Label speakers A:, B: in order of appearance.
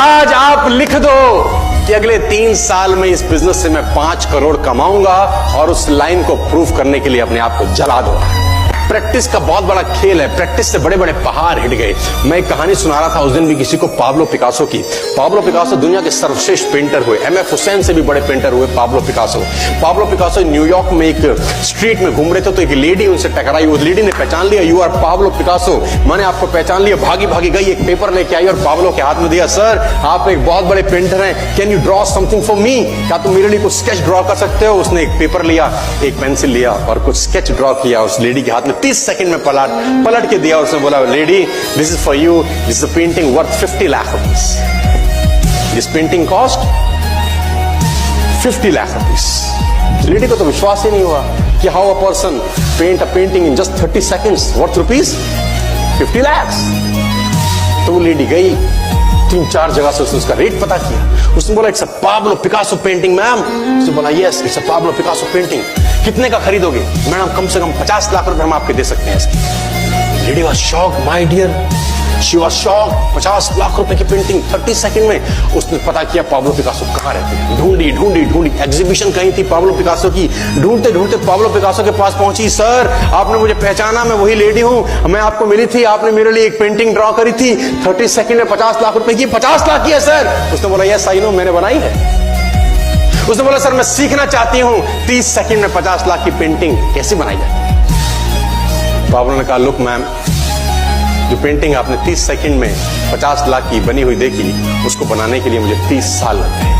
A: आज आप लिख दो कि अगले 3 साल में इस बिजनेस से मैं 5 करोड़ कमाऊंगा और उस लाइन को प्रूव करने के लिए अपने आप को जला दो। प्रैक्टिस का बहुत बड़ा खेल है, प्रैक्टिस से बड़े बड़े पहाड़ हिट गए। मैं एक कहानी सुना रहा था उस दिन भी किसी को, पाब्लो पिकासो की। पाब्लो पिकासो दुनिया के सर्वश्रेष्ठ पेंटर हुए, एमएफ हुसैन से भी बड़े पेंटर हुए Pablo Picasso. Pablo Picasso New York में एक स्ट्रीट में घूम रहे थे तो एक लेडी उनसे टकराई। उस लेडी ने पहचान लिया, यू आर पाब्लो पिकासो, मैंने आपको पहचान लिया। भागी भागी गई, एक पेपर लेके आई और पाब्लो के हाथ में दिया। सर आप एक बहुत बड़े पेंटर हैं, can you draw something for me, क्या तुम मेरे लिए कुछ स्केच ड्रॉ कर सकते हो। उसने एक पेपर लिया, एक पेंसिल लिया और कुछ स्केच ड्रॉ किया उस लेडी के हाथ में। 30 सेकंड में पलट के दिया। उसने बोला, lady this is for you, this is a painting worth 50 lakh rupees. This painting cost 50 lakh rupees. Lady को तो विश्वास ही नहीं हुआ कि how a person paint a painting in just 30 seconds worth rupees 50 lakh. तो वो लेडी गई, 3-4 जगह से उसने उसका रेट पता किया। उसने बोला, it's a Pablo Picasso painting ma'am. उसने बोला, yes it's a Pablo Picasso painting, कितने का खरीदोगे। मैडम कम से कम 50 लाख रुपए हम आपके दे सकते हैं इसके। Lady was shocked, my dear, she was shocked. 50 lakh रुपए की पेंटिंग 30 सेकंड में। उसने पता किया पाब्लो पिकासो कहाँ रहते हैं। ढूंढी ढूंढी ढूंढी, एग्जीबिशन कहीं थी पाब्लो पिकासो की। ढूंढते ढूंढते पाब्लो पिकासो के पास पहुंची। सर आपने मुझे पहचाना, मैं वही लेडी हूं, मैं आपको मिली थी, आपने मेरे लिए एक पेंटिंग ड्रॉ करी थी 30 सेकंड में 50 लाख रुपए की। 50 लाख की है सर। उसने बोला, यस आई नो, मैंने बनाई है। उसने बोला, सर मैं सीखना चाहती हूं 30 सेकंड में 50 लाख की पेंटिंग कैसे बनाई जाती है। पाब्लो ने कहा, लुक मैम, जो पेंटिंग आपने 30 सेकंड में 50 लाख की बनी हुई देखी, उसको बनाने के लिए मुझे 30 साल लग गए।